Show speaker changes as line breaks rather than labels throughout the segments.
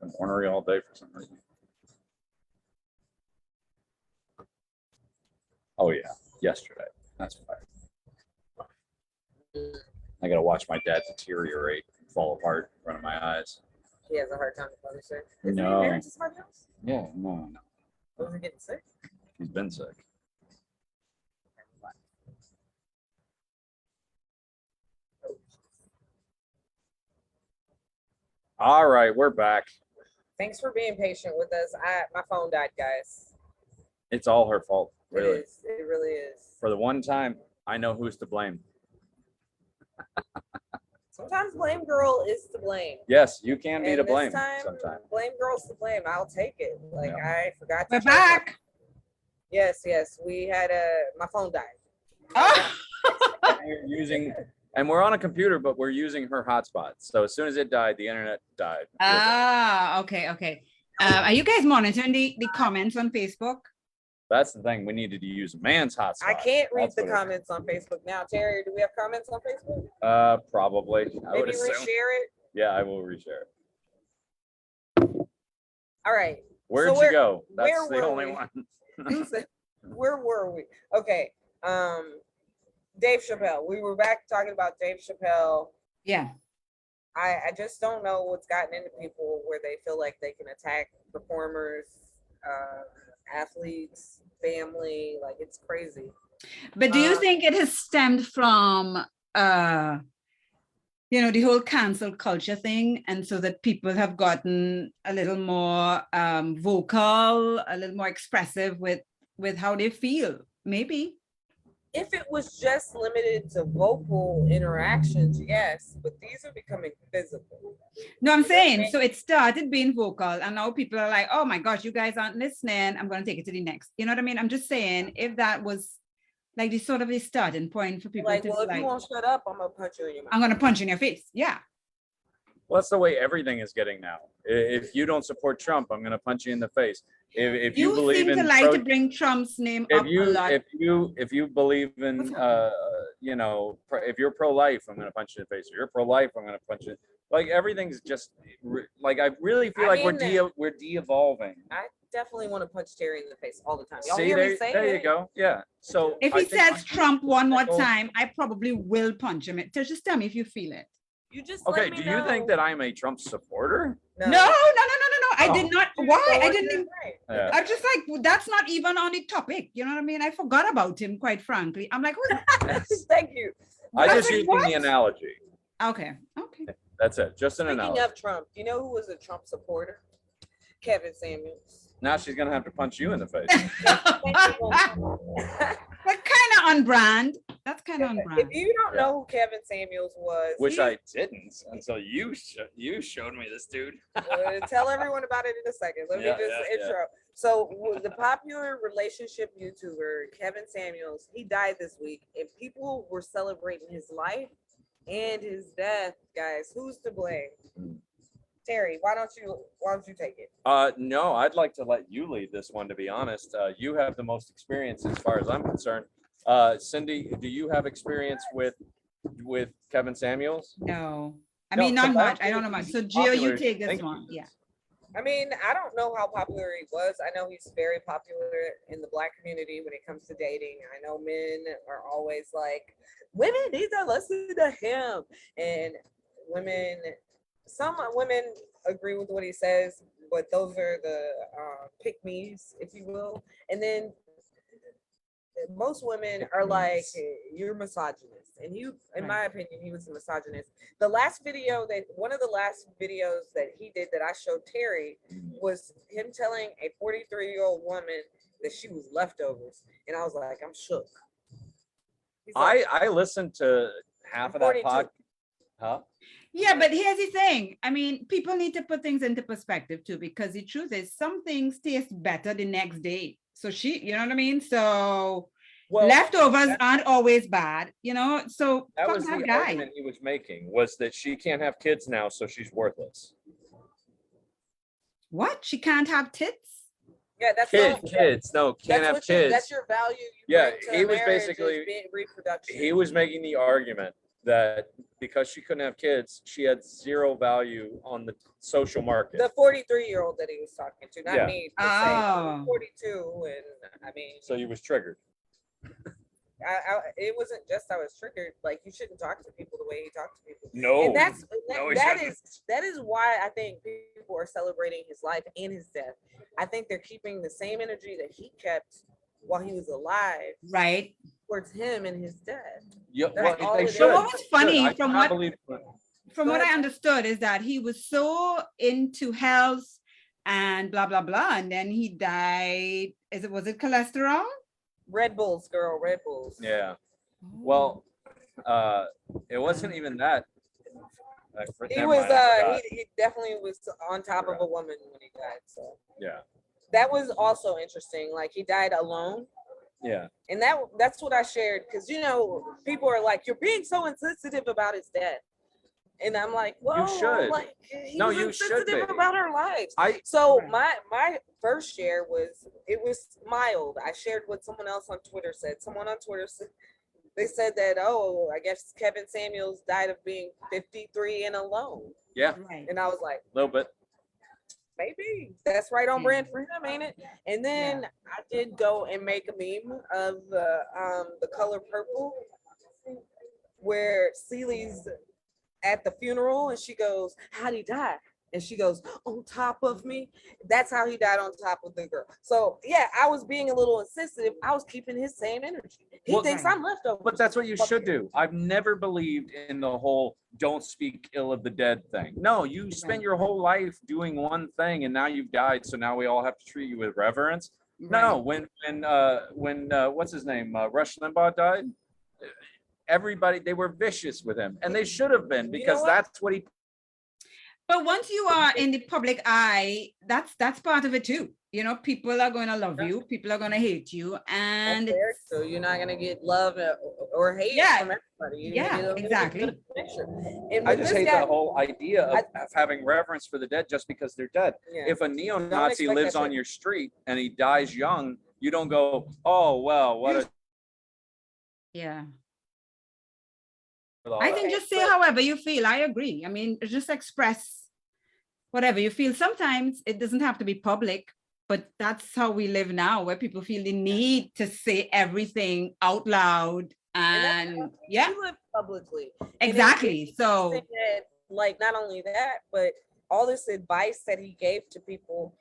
Been ornery all day for some reason. Oh yeah, yesterday. That's why. I gotta watch my dad deteriorate, fall apart in front of my eyes.
He has a hard time with other shit. Is
No.
he married to somebody else?
Yeah, no.
Was he getting sick?
He's been sick. All right, we're back.
Thanks for being patient with us. My phone died, guys.
It's all her fault, really.
It is. It really is.
For the one time, I know who's to blame.
Sometimes blame girl is to blame.
Yes, you can be
And
to
this
blame
time,
sometimes.
blame girl's to blame. I'll take it. Like
Yeah.
I forgot.
We're
to check
back.
Yes. We had my phone died.
Oh.
And we're on a computer, but we're using her hotspot. So as soon as it died, the internet died.
Okay. Are you guys monitoring the comments on Facebook?
That's the thing. We needed to use a man's hotspot.
I can't read
That's
the
what it-
comments on Facebook now. Terry, do we have comments on Facebook?
Probably. I would
Maybe
assume.
reshare it.
Yeah, I will reshare it.
All right.
Where'd
So
you go? That's
where
the
were
only
we?
one.
Where were we? Okay. Dave Chappelle. We were back talking about Dave Chappelle.
Yeah.
I just don't know what's gotten into people where they feel like they can attack performers, athletes, family. Like it's crazy.
But do you think it has stemmed from the whole cancel culture thing, and so that people have gotten a little more vocal, a little more expressive with how they feel? Maybe.
If it was just limited to vocal interactions, yes, but these are becoming physical.
No, I'm saying, so it started being vocal, and now people are like, oh my gosh, you guys aren't listening. I'm going to take it to the next. You know what I mean? I'm just saying, if that was like the sort of the starting point for people
Like,
to
well, if
like,
you won't shut up, I'm gonna punch you in your mouth.
I'm going to punch you in your face. Yeah.
Well, that's the way everything is getting now. If you don't support Trump, I'm going to punch you in the face. If you believe
seem
in
to like to bring Trump's name up a lot.
if you believe in if you're pro-life, I'm going to punch you in the face. If you're pro-life, I'm going to punch you. Like everything's just like I really feel like we're de-evolving.
I definitely want to punch Terry in the face all the time. Y'all
See,
hear me say
there
it?
you go. Yeah. So
If
I
he
think-
says Trump one more time, I probably will punch him. Just tell me if you feel it.
You just
Okay,
let me
do you think
know.
that I'm a Trump supporter?
No. I
Oh.
did not. Why? I didn't.
Think,
Think,
Yeah.
I'm just like, well, that's not even on the topic. You know what I mean? I forgot about him, quite frankly. I'm like, who's
Thank you.
I
I was
just
like,
used
what?
the analogy.
okay.
That's it. Just an
Speaking
analogy.
of Trump, you know who was a Trump supporter? Kevin Samuels.
Now she's gonna have to punch you in the face.
But kind of on brand. That's kind of on
If
brand.
you don't know who Kevin Samuels was,
Wish
he-
I didn't until you showed me this dude.
tell everyone about it in a second. Let me
Yeah,
just
yeah, yeah.
intro. So the popular relationship YouTuber Kevin Samuels, he died this week, and people were celebrating his life and his death. Guys, who's to blame? Terry, why don't you take it?
No, I'd like to let you lead this one. To be honest, you have the most experience as far as I'm concerned. Cindy, do you have experience with Kevin Samuels?
No. I
No,
mean, not
so
much.
I
I don't know
think
much.
he's
So Gio, you
popular.
take this
Thank
one.
you.
Yeah.
I mean, I don't know how popular he was. I know he's very popular in the Black community when it comes to dating. I know men are always like, women need to listen to him. And some women agree with what he says, but those are the pick-me's, if you will. And then most women are like, hey, you're misogynist. And in my opinion, he was a misogynist. One of the last videos that he did that I showed Terry was him telling a 43-year-old woman that she was leftovers. And I was like, I'm shook. He's like,
I listened to half of that
42.
pod. Huh?
Yeah, but here's the thing. I mean, people need to put things into perspective too, because the truth is some things taste better the next day. So you know what I mean? So
Well,
leftovers aren't always bad, you know? So
that
fuck
was
that
the
guy.
argument he was making, was that she can't have kids now, so she's worthless.
What? She can't have tits?
yeah, that's
Kids, no, can't have kids.
That's your value.
Yeah,
bring to
he was
marriage is
basically-
reproduction.
He was making the argument that because she couldn't have kids, she had zero value on the social market.
The 43-year-old that he was talking to, not
Yeah.
me. Per se.
Oh.
42, and I mean,
So you was triggered.
it wasn't just I was triggered. Like, you shouldn't talk to people the way he talked to people.
No.
And
No, he
that
shouldn't.
is why I think people are celebrating his life and his death. I think they're keeping the same energy that he kept while he was alive
Right.
towards him and his death.
Yeah,
That's
well,
all
they
it is.
should.
But what was
They
funny
should. I
from
cannot
what-
believe-
From what I understood is that he was so into health and blah, blah, blah. And then he died. Was it cholesterol?
Red Bulls, girl, Red Bulls.
Yeah. Well, it wasn't even that.
He
Never
was
mind, I forgot.
he definitely was on top of a woman when he died. So
Yeah.
that was also interesting. Like, he died alone.
Yeah.
And that's what I shared, because people are like, you're being so insensitive about his death. And I'm like, well,
should.
like, he
No,
was
you should
insensitive
be.
about our lives.
So
My first share was mild. I shared what someone else on Twitter said. Someone on Twitter said, they said that, oh, I guess Kevin Samuels died of being 53 and alone.
yeah,
Right.
And I was like,
a little bit.
maybe that's right on brand for him, ain't it? And then I did go and make a meme of the color purple, where Celie's at the funeral and she goes, how'd he die? And she goes, on top of me. That's how he died, on top of the girl. So yeah, I was being a little insensitive. I was keeping his same energy. He
Well,
thinks I'm leftover.
But that's what you should do. I've never believed in the whole don't speak ill of the dead thing. No, you spend your whole life doing one thing and now you've died. So now we all have to treat you with reverence. No, when what's his name? Rush Limbaugh died. Everybody, they were vicious with him, and they should have been, because that's what he.
But once you are in the public eye, that's part of it too. People are going to love you, people are going to hate you, and
so you're not going to get love or hate from everybody.
Exactly.
And
I just hate the whole idea of having reverence for the dead just because they're dead.
Yeah.
If a neo-Nazi
expect
lives
that
on
shit.
your street and he dies young, you don't go, oh well, what a.
yeah.
all
I
that.
think just say however you feel. I agree. I mean, just express whatever you feel. Sometimes it doesn't have to be public, but that's how we live now, where people feel the need to say everything out loud. And yeah,
you live publicly.
exactly. So
like, not only that, but all this advice that he gave to people.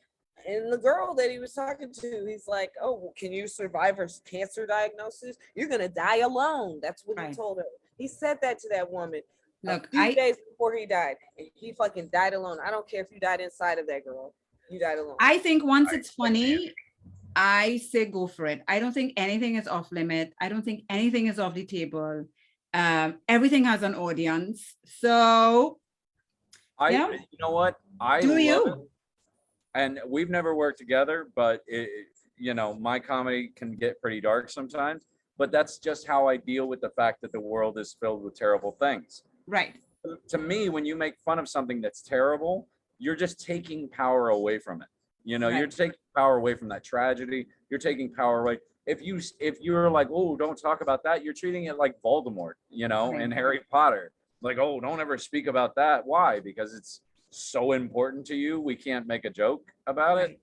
And the girl that he was talking to, he's like, oh, can you survive her cancer diagnosis? You're going to die alone. That's what he told her. He said that to that woman a few days before he died. And he fucking died alone. I don't care if you died inside of that girl. You died alone.
I think once it's funny, I say go for it. I don't think anything is off limit. I don't think anything is off the table. Everything has an audience. So
you know what? I
do
love
you.
it. And we've never worked together, but my comedy can get pretty dark sometimes, but that's just how I deal with the fact that the world is filled with terrible things.
Right.
To me, when you make fun of something that's terrible, you're just taking power away from it. You're taking power away from that tragedy. You're taking power away. If you're like, oh, don't talk about that, you're treating it like Voldemort, and Harry Potter. Like, oh, don't ever speak about that. Why? Because it's so important to you, we can't make a joke about it.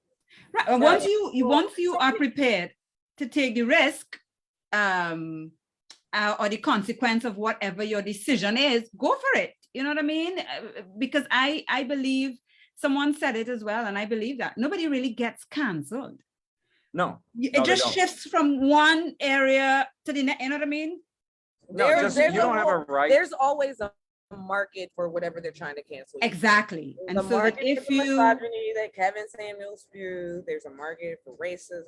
Right. And once you are prepared to take the risk, or the consequence of whatever your decision is, go for it. You know what I mean? Because I believe someone said it as well, and I believe that nobody really gets canceled.
No,
it just shifts from one area to the next. You know what I mean?
No, you don't have a right.
There's always a market for whatever they're trying to cancel.
Exactly.
There's
and so that if you
misogyny that Kevin Samuels spewed, there's a market for racism.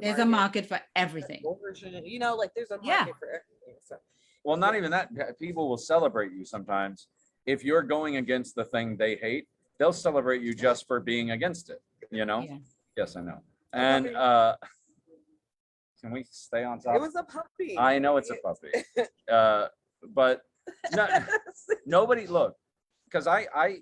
There's a market for everything.
Like there's a market for everything. So.
Well, not even that. People will celebrate you sometimes. If you're going against the thing they hate, they'll celebrate you just for being against it.
Yeah.
Yes, I know. And can we stay on top?
It was a puppy.
I know it's a puppy. But nobody look, because I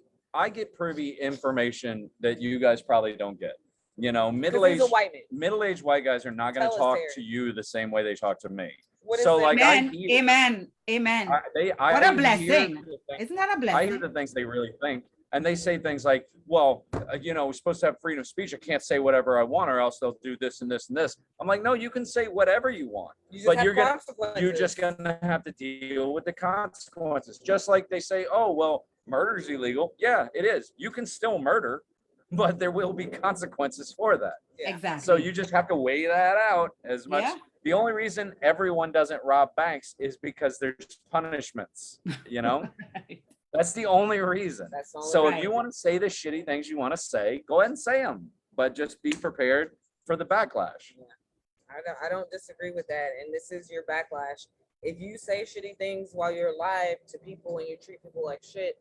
get privy information that you guys probably don't get. Middle-aged white guys are not going to talk to you the same way they talk to me.
What is
So
it?
like,
Amen. What a blessing. Isn't that a
I
blessing?
hear the things they really think. And they say things like, well, we're supposed to have freedom of speech. I can't say whatever I want or else they'll do this and this and this. I'm like, no, you can say whatever you want, but you're just gonna have to deal with the consequences. Just like they say, oh, well, murder is illegal. Yeah, it is. You can still murder, but there will be consequences for that.
Yeah.
Exactly.
So you just have to weigh that out as much.
Yeah.
The only reason everyone doesn't rob banks is because there's punishments,
Right.
That's the only reason.
That's the only
So
right.
if you want to say the shitty things you want to say, go ahead and say them, but just be prepared for the backlash.
I don't disagree with that. And this is your backlash. If you say shitty things while you're alive to people and you treat people like shit,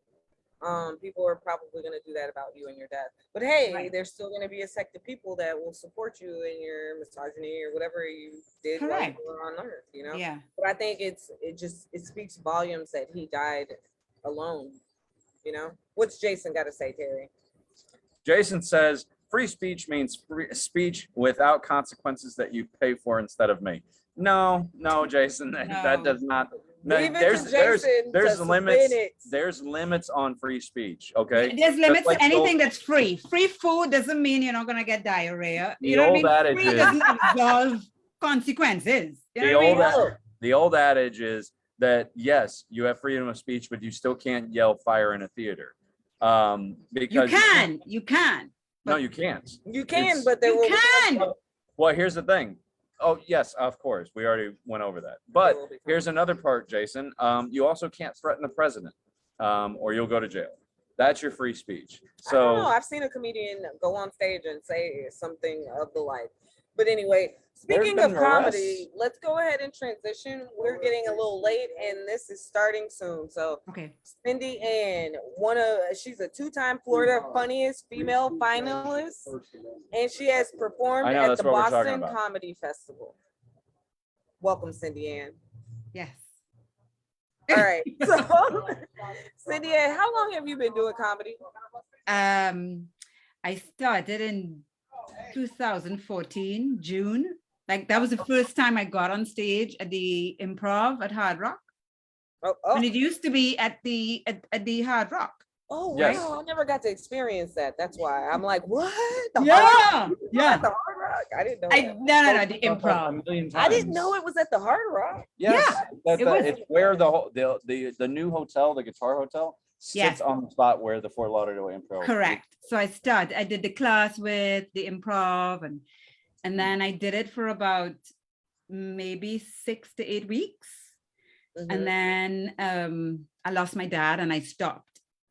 people are probably going to do that about you and your death. But hey,
Right.
there's still going to be a sect of people that will support you in your misogyny or whatever you did while
Correct.
you were on earth,
Yeah.
But I think it speaks volumes that he died alone. What's Jason got to say, Terry?
Jason says free speech means free speech without consequences that you pay for instead of me. No, Jason, that does not. No,
Leave it to Jason
there's
to
limits.
spin it.
There's limits on free speech. Okay.
There's limits
like
to anything that's free. Free food doesn't mean you're not gonna get diarrhea.
The
You know what I
old
mean?
adage
Free
is-
doesn't absolve consequences. You know
The
what I mean?
the old adage is that yes, you have freedom of speech, but you still can't yell fire in a theater. Because
You can.
No, you can't.
You can,
It's-
but there
You
will be
can.
Well, here's the thing. Oh, yes, of course. We already went over that. But here's another part, Jason. You also can't threaten the president, or you'll go to jail. That's your free speech.
I don't know.
So
I've seen a comedian go on stage and say something of the like. But anyway, speaking of
been
comedy, let's go ahead and transition. We're getting a little late and this is starting soon. So
Okay.
Cindy-Ann, she's a two-time Florida funniest female finalist, and she has performed
I know,
at
that's
the
what we're talking
Boston
about.
Comedy Festival. Welcome, Cindy-Ann.
Yes.
All right. So Cindy-Ann, how long have you been doing comedy?
I started in 2014, June. Like that was the first time I got on stage at the Improv at Hard Rock. And it used to be at the Hard Rock.
Oh, wow.
Yes.
I never got to experience that. That's why I'm like, what?
Yeah.
At the Hard Rock? I didn't know that.
No, the Improv.
I didn't know it was at the Hard Rock.
Yes,
it was.
it's where the new hotel, the Guitar Hotel, sits
Yes.
on the spot where the Fort Lauderdale Improv.
Correct. So I did the class with the Improv and then I did it for about maybe 6 to 8 weeks.
Mhm.
And then I lost my dad and I stopped.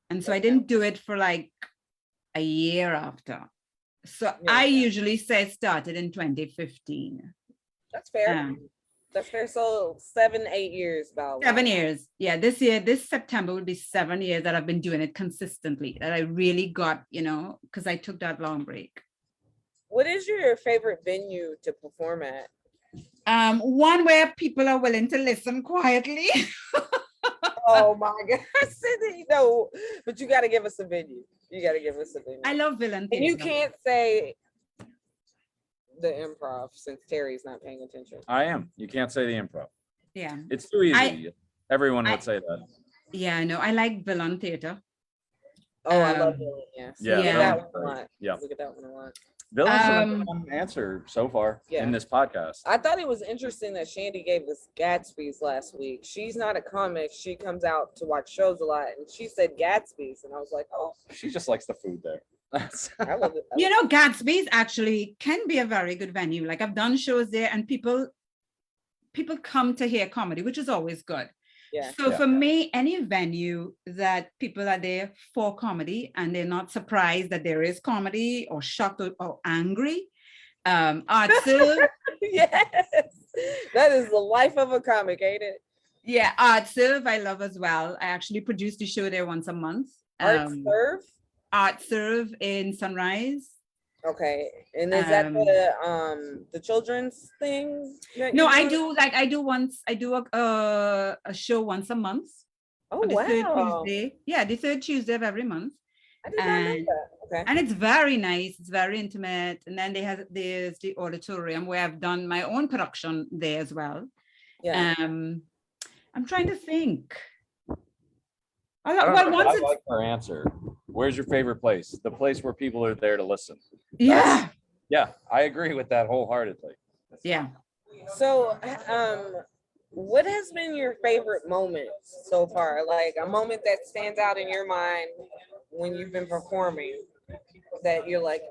And so I didn't do it for like a year after. So I usually say started in 2015.
That's fair. That's fair. So 7, 8 years about.
7 years. Yeah, this September would be 7 years that I've been doing it consistently, that I really got, because I took that long break.
What is your favorite venue to perform at?
One where people are willing to listen quietly.
Oh my God, Cindy, no, but you got to give us a venue. You got to give us a venue.
I love villain.
And you can't say the Improv since Terry's not paying attention.
I am. You can't say the Improv.
Yeah.
It's too easy. Everyone would say that.
Yeah, I know. I like villain theater.
Oh, I love villain. Yes.
Yeah,
Look at
villain
that one a lot.
Yeah.
Look at that one a lot.
Villain's a fun answer so far
Yeah.
in this podcast.
I thought it was interesting that Shandy gave us Gatsby's last week. She's not a comic. She comes out to watch shows a lot, and she said Gatsby's, and I was like, oh,
She just likes the food there.
I love it.
Gatsby's actually can be a very good venue. Like I've done shows there and people come to hear comedy, which is always good.
Yeah.
So
Yeah.
for me, any venue that people are there for comedy and they're not surprised that there is comedy or shocked or angry, Art Serve.
Yes, that is the life of a comic, ain't it?
Yeah, Art Serve I love as well. I actually produce the show there once a month.
Art Serve.
Art Serve in Sunrise.
Okay, and is that the children's thing?
No, I do a show once a month.
Oh,
on the third
wow.
Tuesday. Yeah, the third Tuesday of every month.
I did not know
And-
that. Okay.
And it's very nice. It's very intimate. And then there's the auditorium where I've done my own production there as well.
Yeah.
I'm trying to think.
I don't
Well,
know.
once
I
it's,
like her answer. Where's your favorite place? The place where people are there to listen.
yeah,
Yeah, I agree with that wholeheartedly.
yeah.
So, what has been your favorite moment so far? Like a moment that stands out in your mind when you've been performing that you're like,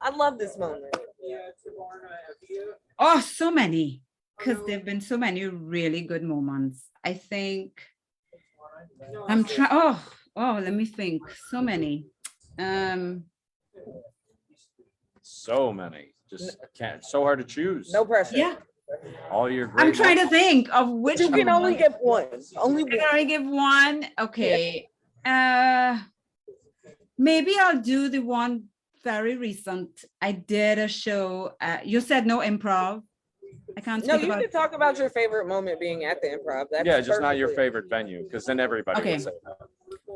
I love this moment.
Oh, so many. Because there've been so many really good moments. I think I'm trying. Let me think. So many.
So many. Just can't. So hard to choose.
No pressure.
Yeah.
All your great.
I'm trying to
moments.
think of which
You can only
moment.
get one. Only
Can
one.
I give one? Okay. Maybe I'll do the one very recent. I did a show. You said no improv. I can't
No,
speak
you
about.
can talk about your favorite moment being at the improv. That's
Yeah, just not your
perfectly-
favorite venue, because then everybody
Okay.
would say that.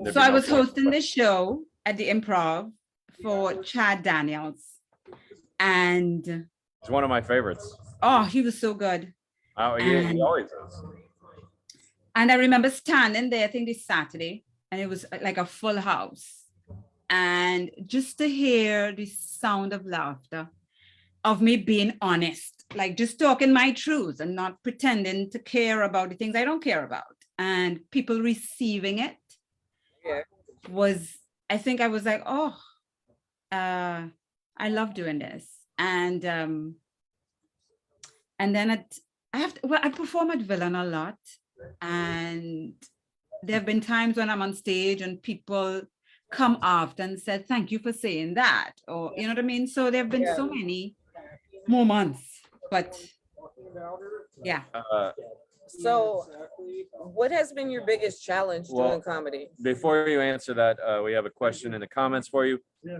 There'd
So
be
I
no
was
point.
hosting this show at the improv for Chad Daniels. And
It's one of my favorites.
oh, he was so good.
Oh, he
And-
always is.
And I remember standing there, I think this Saturday, and it was like a full house. And just to hear the sound of laughter, of me being honest, like just talking my truth and not pretending to care about the things I don't care about. And people receiving it
Yeah.
was, I think I was like, oh, I love doing this. And then I perform at Villain a lot. And there have been times when I'm on stage and people come after and said, thank you for saying that. Or, you know what I mean? So there have been so many moments, but yeah.
So, what has been your biggest challenge
Well,
doing comedy?
Before you answer that, we have a question in the comments for you.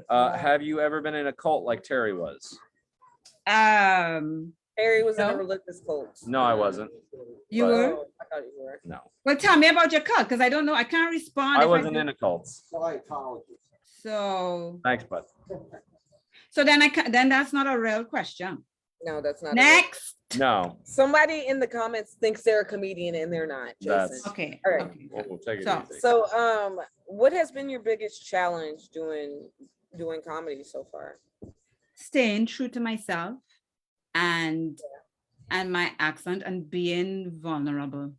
Have you ever been in a cult like Terry was?
Harry was in
No.
a religious cult.
No, I wasn't.
You
But-
were?
Oh, I thought you were.
No,
Well, tell me about your cult, because I don't know. I can't respond.
I
if
wasn't
do-
in a cult.
So,
Thanks, bud.
so then then that's not a real question.
No, that's not.
Next.
No,
Somebody in the comments thinks they're a comedian and they're not. Jason.
That's-
Okay.
All right.
Okay.
we'll take it
So-
easy.
So, what has been your biggest challenge doing comedy so far?
Staying true to myself and my accent and being vulnerable.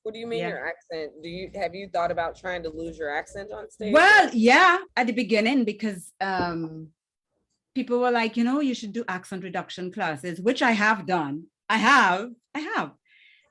What do you mean
Yeah.
your accent? Have you thought about trying to lose your accent on stage?
Well, yeah, at the beginning, because people were like, you should do accent reduction classes, which I have done. I have.
But your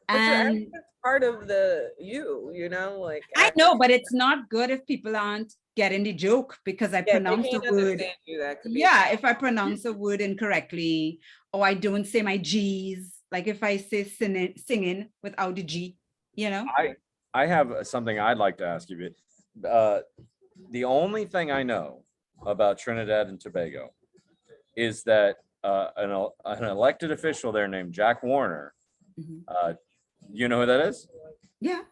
And
accent's part of like
I know, but it's not good if people aren't getting the joke because I
Yeah, they
pronounce the
can't
word.
understand you. That could be.
Yeah, if I pronounce a word incorrectly, or I don't say my G's, like if I say singing without the G,
I have something I'd like to ask you. The only thing I know about Trinidad and Tobago is that an elected official there named Jack Warner.
Mhm.
You know who that is?
Yeah.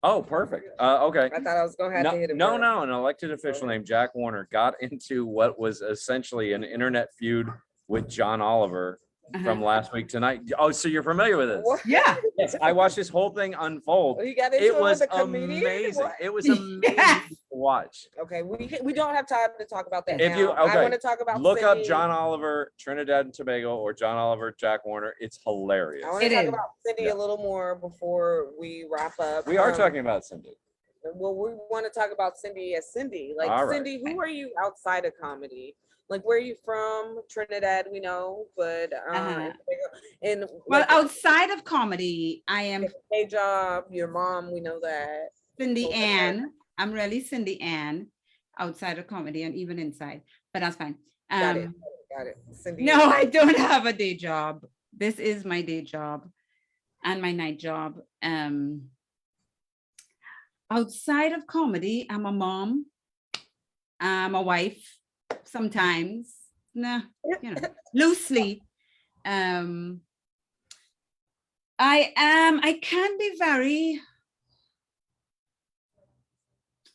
Oh, perfect. Okay.
I thought I was gonna have to hit him.
No,
first.
no. An elected official named Jack Warner got into what was essentially an internet feud with John Oliver from last week tonight. Oh, so you're familiar with this?
What?
Yeah.
Yes, I watched this whole thing unfold.
Oh, you got into
It was
with a comedian?
amazing.
What?
It was amazing
Yes.
to watch.
Okay, we don't have time to talk about that
If
now.
you-
I
okay,
want to talk about
Look up
Cindy.
John Oliver, Trinidad and Tobago, or John Oliver, Jack Warner. It's hilarious.
I want to
It
talk
is.
about Cindy
Yeah.
a little more before we wrap up.
We are talking about Cindy.
Well, we want to talk about Cindy as Cindy. Like,
All right.
Cindy, who are you outside of comedy? Like, where are you from? Trinidad, we know, but and
Well,
like,
outside of comedy, I am
day job, your mom, we know that.
Cindy-Ann. I'm really Cindy-Ann outside of comedy and even inside, but that's fine.
Got it. Got it. Cindy.
No, I don't have a day job. This is my day job and my night job. Outside of comedy, I'm a mom. I'm a wife sometimes. Loosely. I can be very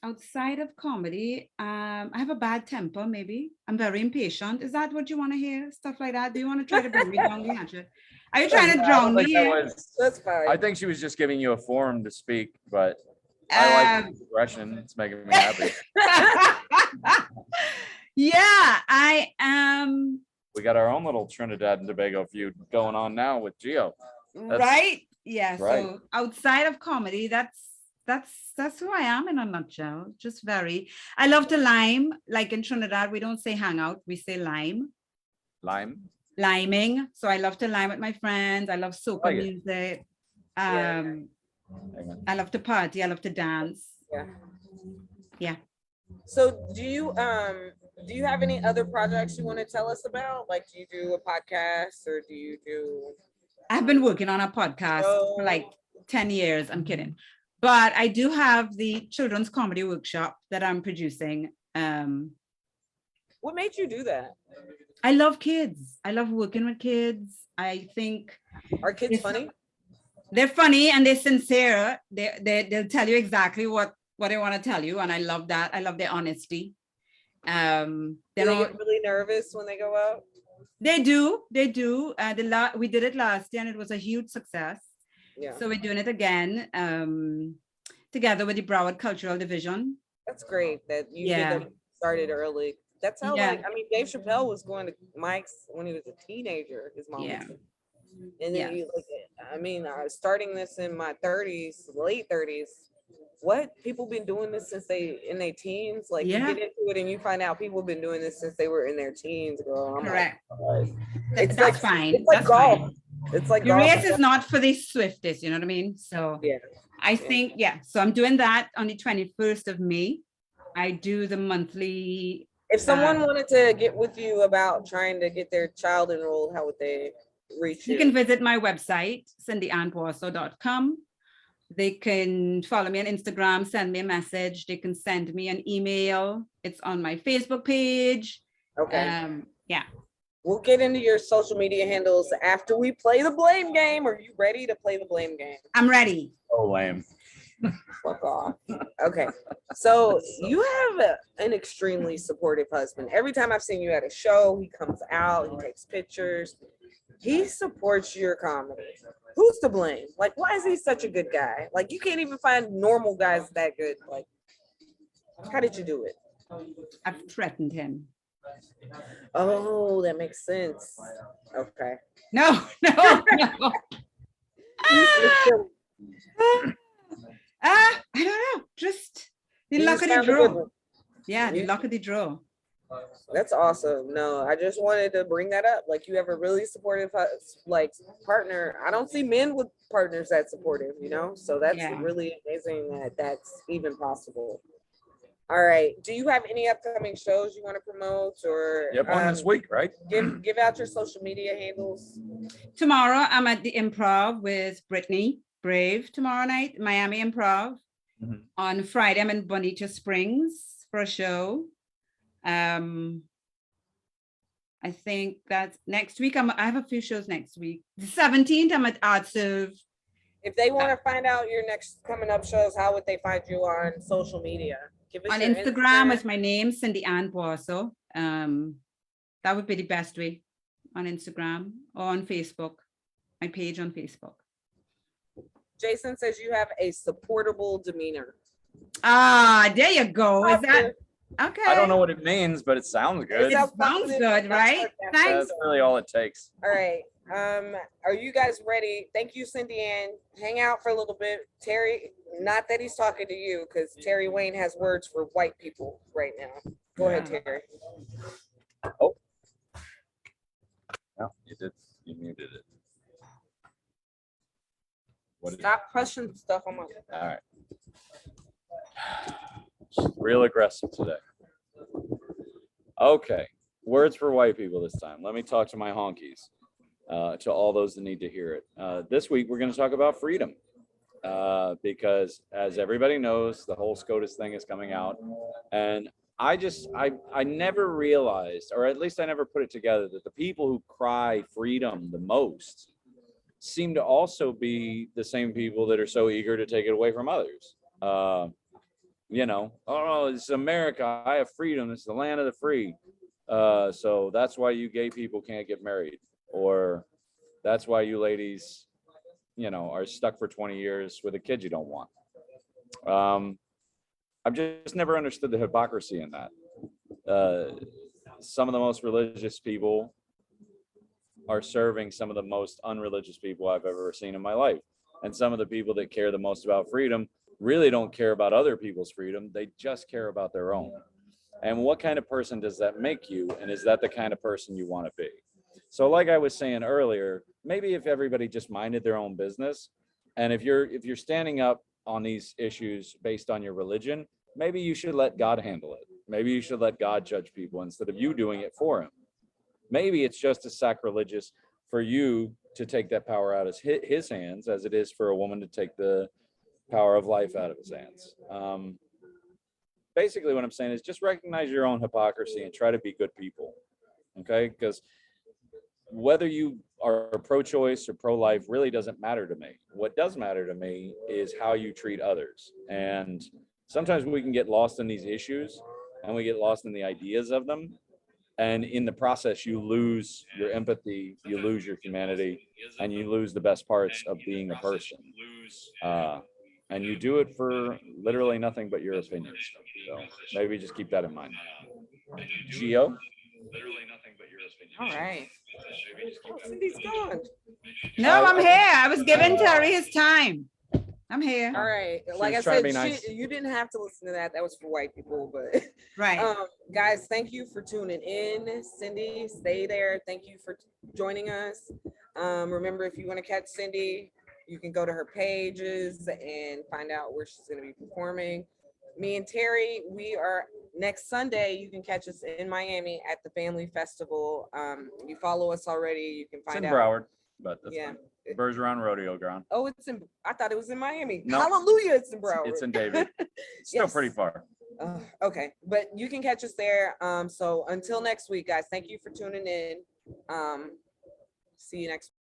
outside of comedy. I have a bad temper, maybe. I'm very impatient. Is that what you want to hear? Stuff like that. Do you want to try to bring me down the hatchet? Are you trying to
I
drown
don't
me
think that
here?
was-
That's fine.
I think she was just giving you a forum to speak, but I like the expression. It's making me happy.
Yeah, I am.
We got our own little Trinidad and Tobago feud going on now with Gio.
Right? Yeah.
right.
So outside of comedy, that's who I am in a nutshell. Just very. I love to lime. Like in Trinidad, we don't say hang out, we say lime.
Lime.
Liming. So I love to lime with my friends. I love soca
Like it.
music.
Amen.
I love to party. I love to dance.
Yeah.
Yeah.
So do you have any other projects you want to tell us about? Like, do you do a podcast or do you do?
I've been working on a podcast for like 10 years. I'm kidding. But I do have the children's comedy workshop that I'm producing.
What made you do that?
I love kids. I love working with kids. I think
Are kids funny?
they're funny and they're sincere. They'll tell you exactly what they want to tell you. And I love that. I love their honesty.
Do they get really nervous when they go out?
They do. We did it last year and it was a huge success.
Yeah.
So we're doing it again together with the Broward Cultural Division.
That's great that you
Yeah.
get them started early. That's how,
Yeah.
like, I mean, Dave Chappelle was going to Mike's when he was a teenager. His mom
Yeah.
was. And then you look at, I mean, I was starting this in my 30s, late 30s. What? People been doing this since they in their teens? Like,
Yeah.
you get into it and you find out people have been doing this since they were in their teens, girl. I'm
Correct.
like,
That's
like,
fine.
it's like
That's
golf.
fine.
It's like
The
golf.
race is not for the swiftest, you know what I mean? So
Yeah.
I think, so I'm doing that on the 21st of May. I do the monthly.
If someone wanted to get with you about trying to get their child enrolled, how would they reach you?
You can visit my website, cindy-annboisson.com. They can follow me on Instagram, send me a message. They can send me an email. It's on my Facebook page.
Okay.
Yeah.
We'll get into your social media handles after we play the blame game. Are you ready to play the blame game?
I'm ready.
Oh, lame.
Fuck off. Okay. So you have an extremely supportive husband. Every time I've seen you at a show, he comes out, he takes pictures. He supports your comedy. Who's to blame? Like, why is he such a good guy? Like, you can't even find normal guys that good. Like, how did you do it?
I've threatened him.
Oh, that makes sense. Okay.
No. I don't know. Just the luck of the draw. Yeah, the luck of the draw.
That's awesome. No, I just wanted to bring that up. Like, you have a really supportive, like, partner. I don't see men with partners that supportive, you know? So that's really amazing that that's even possible. All right. Do you have any upcoming shows you want to promote or?
Yep, on this week, right?
Give out your social media handles.
Tomorrow, I'm at the Improv with Brittany Brave tomorrow night, Miami Improv.
Mhm.
On Friday, I'm in Bonita Springs for a show. I think that's next week. I have a few shows next week. The 17th, I'm at Art Serve.
If they want to find out your next coming up shows, how would they find you on social media? Give us
On
your
Instagram with my name, Cindy-Ann Boisson. That would be the best way, on Instagram or on Facebook, my page on Facebook.
Jason says you have a supportable demeanor.
Ah, there you go. Is that okay?
I don't know what it means, but it sounds good.
It
It sounds good, right? Thanks.
That's really all it takes.
All right. Are you guys ready? Thank you, Cindy-Ann. Hang out for a little bit. Terry, not that he's talking to you, because Terry Wayne has words for white people right now. Go ahead, Terry.
Oh. No, you did. You muted it.
Stop pushing stuff on my.
All right. Real aggressive today. Okay. Words for white people this time. Let me talk to my honkies, to all those that need to hear it. This week, we're going to talk about freedom. Because as everybody knows, the whole SCOTUS thing is coming out. And I never realized, or at least I never put it together, that the people who cry freedom the most seem to also be the same people that are so eager to take it away from others. Oh, it's America. I have freedom. It's the land of the free. So that's why you gay people can't get married. Or That's why you ladies, you know, are stuck for 20 years with a kid you don't want. I've just never understood the hypocrisy in that. Some of the most religious people are serving some of the most unreligious people I've ever seen in my life. And some of the people that care the most about freedom really don't care about other people's freedom. They just care about their own. And what kind of person does that make you? And is that the kind of person you want to be? So like I was saying earlier, maybe if everybody just minded their own business, and if you're standing up on these issues based on your religion, maybe you should let God handle it. Maybe you should let God judge people instead of you doing it for him. Maybe it's just as sacrilegious for you to take that power out of his hands as it is for a woman to take the power of life out of his hands. Basically what I'm saying is just recognize your own hypocrisy and try to be good people. Okay? Because whether you are pro-choice or pro-life really doesn't matter to me. What does matter to me is how you treat others. And sometimes we can get lost in these issues and we get lost in the ideas of them. And in the process, you lose your empathy, you lose your humanity, and you lose the best parts of being a person. And you do it for literally nothing but your opinion. So maybe just keep that in mind. Gio?
All right. Oh, Cindy's gone.
No, I'm here. I was giving Terry his time. I'm here.
All right. Like I said, you didn't have to listen to that. That was for white people, but
Right.
Guys, thank you for tuning in. Cindy, stay there. Thank you for joining us. Remember, if you want to catch Cindy, you can go to her pages and find out where she's going to be performing. Me and Terry, we are next Sunday. You can catch us in Miami at the Family Festival. You follow us already. You can find
It's in
out.
Broward, but that's
Yeah.
Bergeron Rodeo Ground.
Oh, it's in. I thought it was in Miami.
No.
Hallelujah, it's in Broward.
It's in David. It's still
Yes.
pretty far.
Okay, but you can catch us there. So until next week, guys, thank you for tuning in. See you next week.